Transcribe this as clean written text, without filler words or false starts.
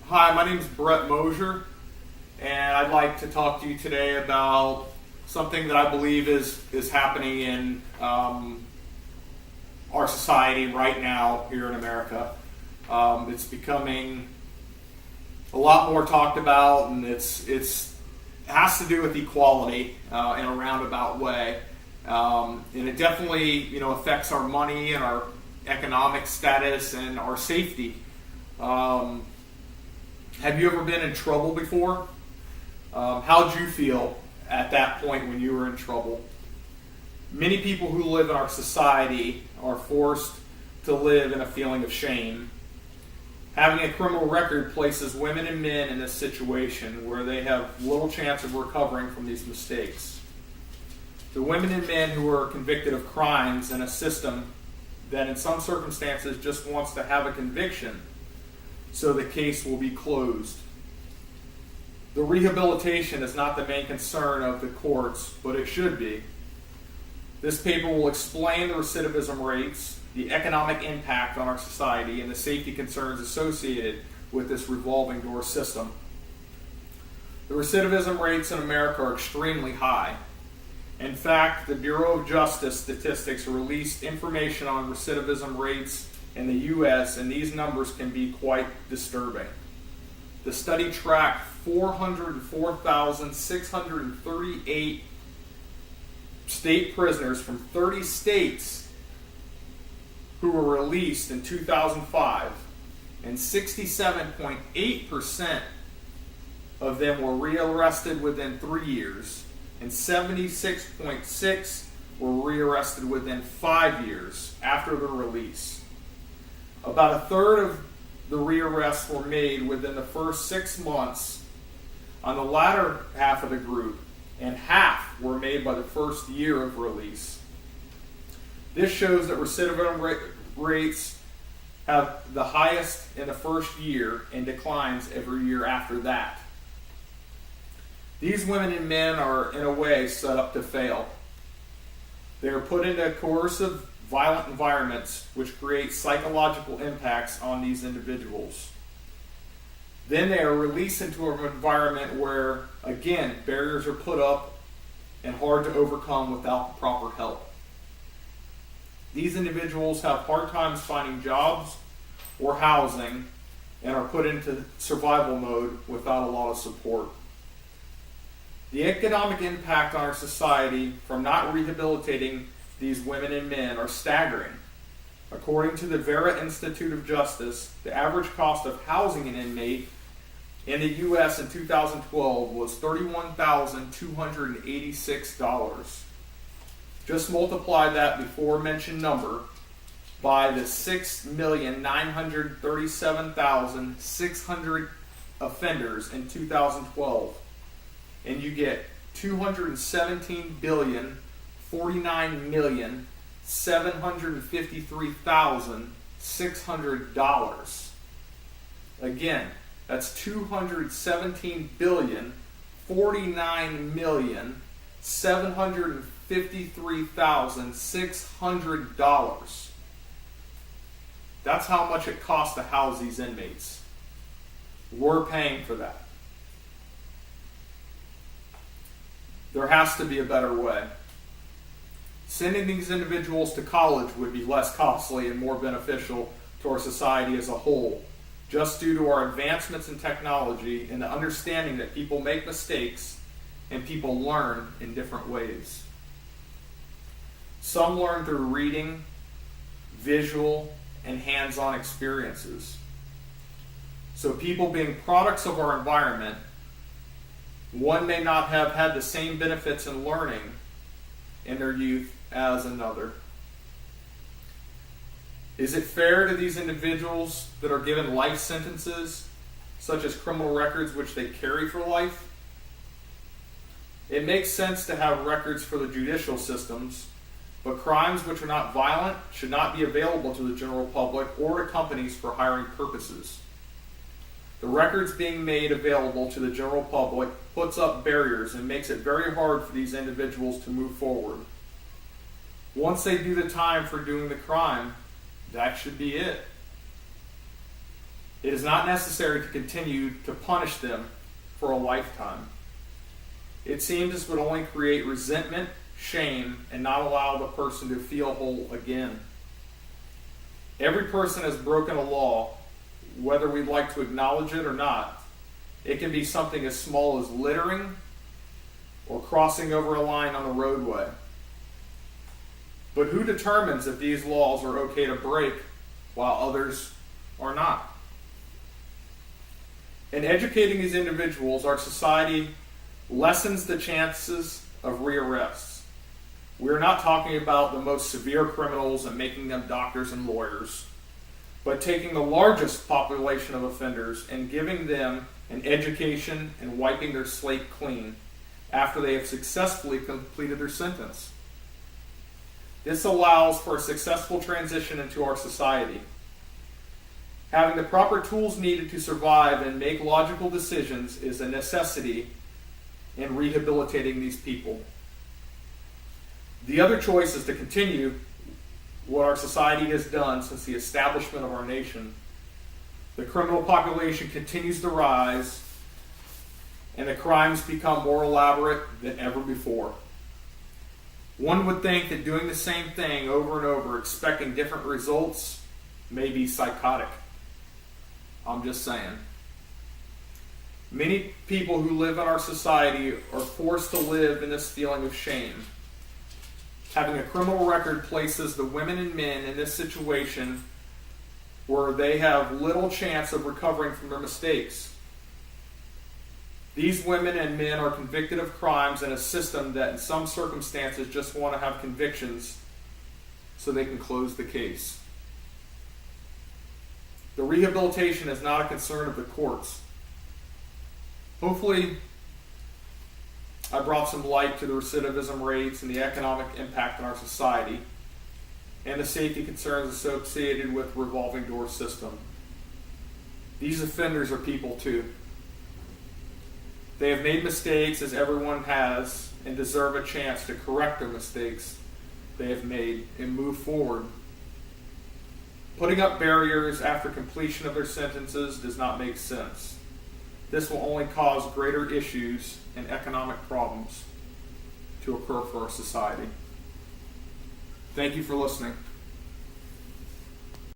Hi, my name is Brett Mosier, and I'd like to talk to you today about something that I believe is happening in our society right now here in America. It's becoming a lot more talked about, and it has to do with equality in a roundabout way, and it definitely affects our money and our economic status and our safety. Have you ever been in trouble before? How'd you feel at that point when you were in trouble? Many people who live in our society are forced to live in a feeling of shame. Having a criminal record places women and men in this situation where they have little chance of recovering from these mistakes. The women and men who are convicted of crimes in a system that in some circumstances just wants to have a conviction so the case will be closed. The rehabilitation is not the main concern of the courts, but it should be. This paper will explain the recidivism rates, the economic impact on our society, and the safety concerns associated with this revolving door system. The recidivism rates in America are extremely high. In fact, the Bureau of Justice Statistics released information on recidivism rates in the U.S., and these numbers can be quite disturbing. The study tracked 404,638 state prisoners from 30 states who were released in 2005, and 67.8% of them were rearrested within 3 years, and 76.6% were rearrested within 5 years after their release. About a third of the rearrests were made within the first 6 months on the latter half of the group, and half were made by the first year of release. This shows that recidivism rates have the highest in the first year and declines every year after that. These women and men are, in a way, set up to fail. They are put into coercive, violent environments which create psychological impacts on these individuals. Then they are released into an environment where, again, barriers are put up and hard to overcome without the proper help. These individuals have hard times finding jobs or housing and are put into survival mode without a lot of support. The economic impact on our society from not rehabilitating these women and men are staggering. According to the Vera Institute of Justice, the average cost of housing an inmate in the U.S. in 2012 was $31,286. Just multiply that before mentioned number by the 6,937,600 offenders in 2012, and you get $217,049,753,600. Again, that's $217,049,753,600. That's how much it costs to house these inmates. We're paying for that. There has to be a better way. Sending these individuals to college would be less costly and more beneficial to our society as a whole, just due to our advancements in technology and the understanding that people make mistakes and people learn in different ways. Some learn through reading, visual, and hands-on experiences. So people being products of our environment, one may not have had the same benefits in learning in their youth as another. Is it fair to these individuals that are given life sentences, such as criminal records which they carry for life? It makes sense to have records for the judicial systems, but crimes which are not violent should not be available to the general public or to companies for hiring purposes. The records being made available to the general public puts up barriers and makes it very hard for these individuals to move forward. Once they do the time for doing the crime, that should be it. It is not necessary to continue to punish them for a lifetime. It seems this would only create resentment, shame, and not allow the person to feel whole again. Every person has broken a law, whether we'd like to acknowledge it or not. It can be something as small as littering or crossing over a line on the roadway. But who determines if these laws are okay to break while others are not? In educating these individuals, our society lessens the chances of rearrests. We're not talking about the most severe criminals and making them doctors and lawyers, but taking the largest population of offenders and giving them an education and wiping their slate clean after they have successfully completed their sentence. This allows for a successful transition into our society. Having the proper tools needed to survive and make logical decisions is a necessity in rehabilitating these people. The other choice is to continue what our society has done since the establishment of our nation. The criminal population continues to rise, and the crimes become more elaborate than ever before. One would think that doing the same thing over and over, expecting different results, may be psychotic. I'm just saying. Many people who live in our society are forced to live in this feeling of shame. Having a criminal record places the women and men in this situation where they have little chance of recovering from their mistakes. These women and men are convicted of crimes in a system that in some circumstances just want to have convictions so they can close the case. The rehabilitation is not a concern of the courts. Hopefully, I brought some light to the recidivism rates and the economic impact on our society and the safety concerns associated with the revolving door system. These offenders are people too. They have made mistakes, as everyone has, and deserve a chance to correct their mistakes they have made and move forward. Putting up barriers after completion of their sentences does not make sense. This will only cause greater issues and economic problems to occur for our society. Thank you for listening.